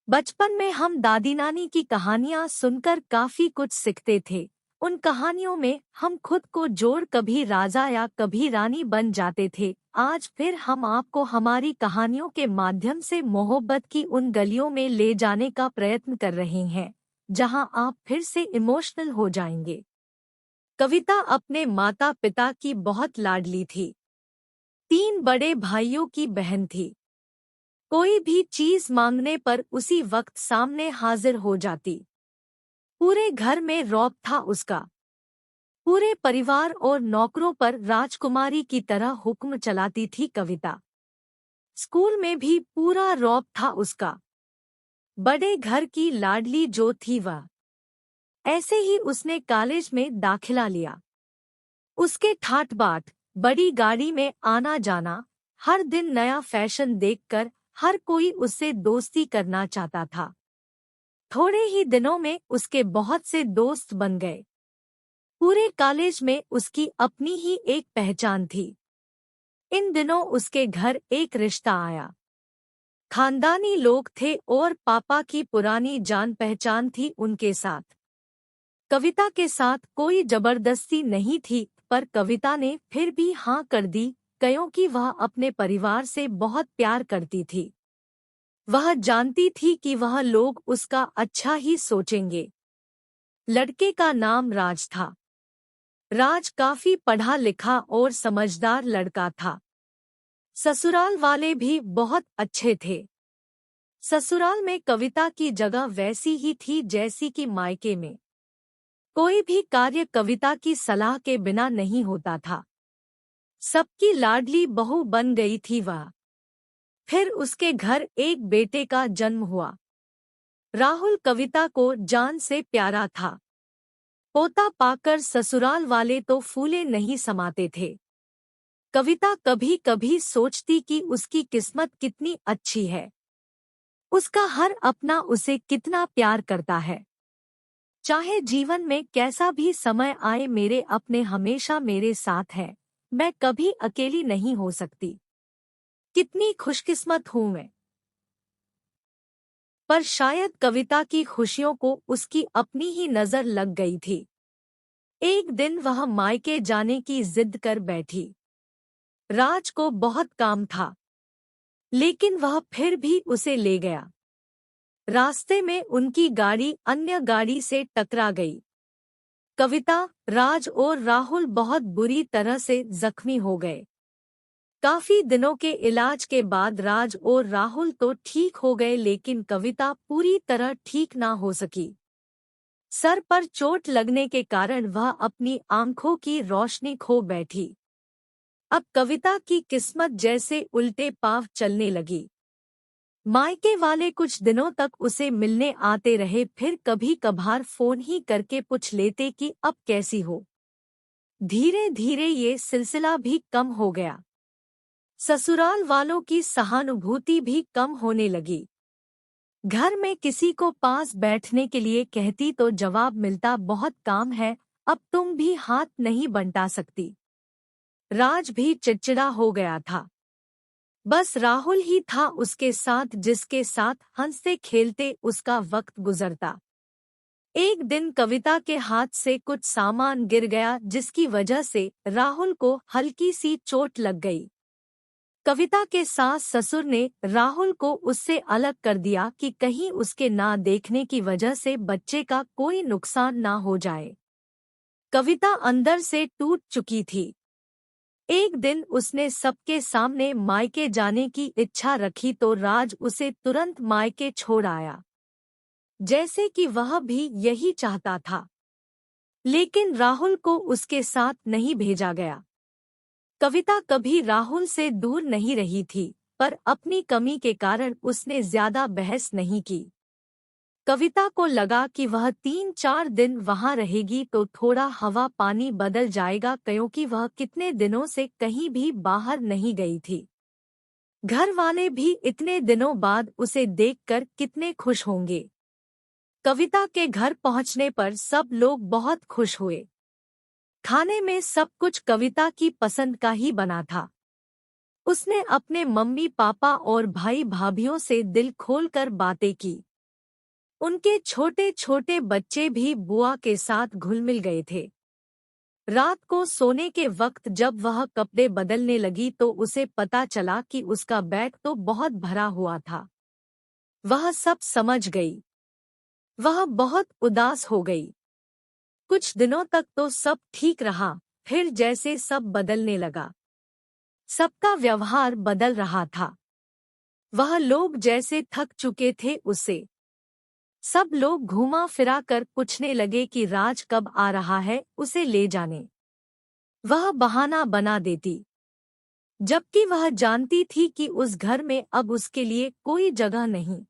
बचपन में हम दादी नानी की कहानियां सुनकर काफी कुछ सीखते थे। उन कहानियों में हम खुद को जोड़ कभी राजा या कभी रानी बन जाते थे। आज फिर हम आपको हमारी कहानियों के माध्यम से मोहब्बत की उन गलियों में ले जाने का प्रयत्न कर रहे हैं जहां आप फिर से इमोशनल हो जाएंगे। कविता अपने माता पिता की बहुत लाडली थी। 3 बड़े भाइयों की बहन थी। कोई भी चीज मांगने पर उसी वक्त सामने हाजिर हो जाती। पूरे घर में रौब था उसका। पूरे परिवार और नौकरों पर राजकुमारी की तरह हुक्म चलाती थी कविता। स्कूल में भी पूरा रौब था उसका। बड़े घर की लाडली जो थी वह। ऐसे ही उसने कॉलेज में दाखिला लिया। उसके ठाट बाट, बड़ी गाड़ी में आना जाना, हर दिन नया फैशन देखकर हर कोई उससे दोस्ती करना चाहता था। थोड़े ही दिनों में उसके बहुत से दोस्त बन गए। पूरे कॉलेज में उसकी अपनी ही एक पहचान थी। इन दिनों उसके घर एक रिश्ता आया। खानदानी लोग थे और पापा की पुरानी जान पहचान थी उनके साथ। कविता के साथ कोई जबरदस्ती नहीं थी, पर कविता ने फिर भी हाँ कर दी, क्योंकि वह अपने परिवार से बहुत प्यार करती थी। वह जानती थी कि वह लोग उसका अच्छा ही सोचेंगे। लड़के का नाम राज था। राज काफी पढ़ा लिखा और समझदार लड़का था। ससुराल वाले भी बहुत अच्छे थे। ससुराल में कविता की जगह वैसी ही थी जैसी कि मायके में। कोई भी कार्य कविता की सलाह के बिना नहीं होता था। सबकी लाडली बहू बन गई थी वह। फिर उसके घर एक बेटे का जन्म हुआ। राहुल कविता को जान से प्यारा था। पोता पाकर ससुराल वाले तो फूले नहीं समाते थे। कविता कभी कभी सोचती कि उसकी किस्मत कितनी अच्छी है। उसका हर अपना उसे कितना प्यार करता है। चाहे जीवन में कैसा भी समय आए, मेरे अपने हमेशा मेरे साथ हैं। मैं कभी अकेली नहीं हो सकती। कितनी खुशकिस्मत हूँ मैं। पर शायद कविता की खुशियों को उसकी अपनी ही नजर लग गई थी। एक दिन वह मायके जाने की जिद कर बैठी। राज को बहुत काम था, लेकिन वह फिर भी उसे ले गया। रास्ते में उनकी गाड़ी अन्य गाड़ी से टकरा गई। कविता, राज और राहुल बहुत बुरी तरह से जख्मी हो गए। काफी दिनों के इलाज के बाद राज और राहुल तो ठीक हो गए, लेकिन कविता पूरी तरह ठीक ना हो सकी। सर पर चोट लगने के कारण वह अपनी आंखों की रोशनी खो बैठी। अब कविता की किस्मत जैसे उल्टे पांव चलने लगी। मायके वाले कुछ दिनों तक उसे मिलने आते रहे, फिर कभी कभार फोन ही करके पूछ लेते कि अब कैसी हो। धीरे धीरे ये सिलसिला भी कम हो गया। ससुराल वालों की सहानुभूति भी कम होने लगी। घर में किसी को पास बैठने के लिए कहती तो जवाब मिलता, बहुत काम है, अब तुम भी हाथ नहीं बंटा सकती। राज भी चिड़चिड़ा हो गया था। बस राहुल ही था उसके साथ, जिसके साथ हंसते खेलते उसका वक्त गुजरता। एक दिन कविता के हाथ से कुछ सामान गिर गया, जिसकी वजह से राहुल को हल्की सी चोट लग गई। कविता के सास ससुर ने राहुल को उससे अलग कर दिया कि कहीं उसके ना देखने की वजह से बच्चे का कोई नुकसान ना हो जाए। कविता अंदर से टूट चुकी थी। एक दिन उसने सबके सामने मायके जाने की इच्छा रखी तो राज उसे तुरंत मायके छोड़ आया, जैसे कि वह भी यही चाहता था। लेकिन राहुल को उसके साथ नहीं भेजा गया। कविता कभी राहुल से दूर नहीं रही थी, पर अपनी कमी के कारण उसने ज्यादा बहस नहीं की। कविता को लगा कि वह 3-4 दिन वहां रहेगी तो थोड़ा हवा पानी बदल जाएगा, क्योंकि वह कितने दिनों से कहीं भी बाहर नहीं गई थी। घर वाले भी इतने दिनों बाद उसे देखकर कितने खुश होंगे। कविता के घर पहुंचने पर सब लोग बहुत खुश हुए। खाने में सब कुछ कविता की पसंद का ही बना था। उसने अपने मम्मी पापा और भाई भाभीयों से दिल खोलकर बातें की। उनके छोटे छोटे बच्चे भी बुआ के साथ घुल मिल गए थे। रात को सोने के वक्त जब वह कपड़े बदलने लगी तो उसे पता चला कि उसका बैग तो बहुत भरा हुआ था। वह सब समझ गई। वह बहुत उदास हो गई। कुछ दिनों तक तो सब ठीक रहा, फिर जैसे सब बदलने लगा। सबका व्यवहार बदल रहा था। वह लोग जैसे थक चुके थे उससे। सब लोग घुमा फिरा कर पूछने लगे कि राज कब आ रहा है उसे ले जाने। वह बहाना बना देती, जबकि वह जानती थी कि उस घर में अब उसके लिए कोई जगह नहीं।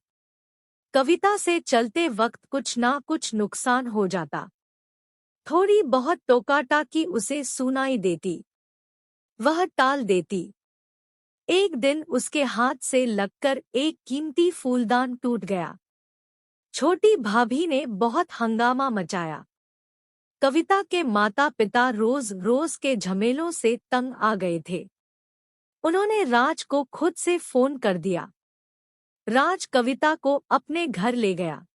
कविता से चलते वक्त कुछ ना कुछ नुकसान हो जाता। थोड़ी बहुत टोकाटाकी उसे सुनाई देती। वह टाल देती। एक दिन उसके हाथ से लगकर एक कीमती फूलदान टूट गया। छोटी भाभी ने बहुत हंगामा मचाया। कविता के माता पिता रोज रोज के झमेलों से तंग आ गए थे। उन्होंने राज को खुद से फोन कर दिया। राज कविता को अपने घर ले गया।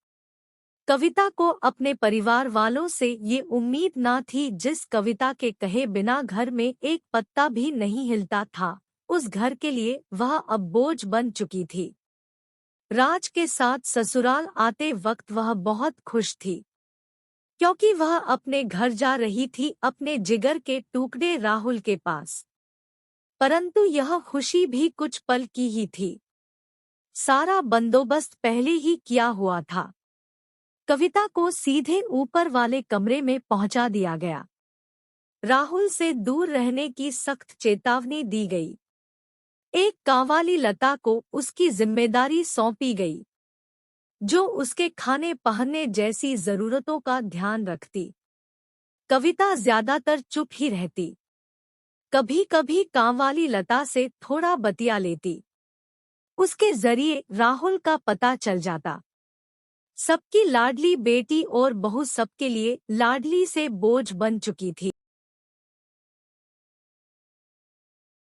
कविता को अपने परिवार वालों से ये उम्मीद ना थी। जिस कविता के कहे बिना घर में एक पत्ता भी नहीं हिलता था, उस घर के लिए वह अब बोझ बन चुकी थी। राज के साथ ससुराल आते वक्त वह बहुत खुश थी, क्योंकि वह अपने घर जा रही थी, अपने जिगर के टुकड़े राहुल के पास। परंतु यह खुशी भी कुछ पल की ही थी। सारा बंदोबस्त पहले ही किया हुआ था। कविता को सीधे ऊपर वाले कमरे में पहुंचा दिया गया। राहुल से दूर रहने की सख्त चेतावनी दी गई। एक कांवाली लता को उसकी जिम्मेदारी सौंपी गई, जो उसके खाने पहनने जैसी जरूरतों का ध्यान रखती। कविता ज्यादातर चुप ही रहती। कभी कभी कांवाली लता से थोड़ा बतिया लेती। उसके जरिए राहुल का पता चल जाता। सबकी लाडली बेटी और बहू सबके लिए लाडली से बोझ बन चुकी थी।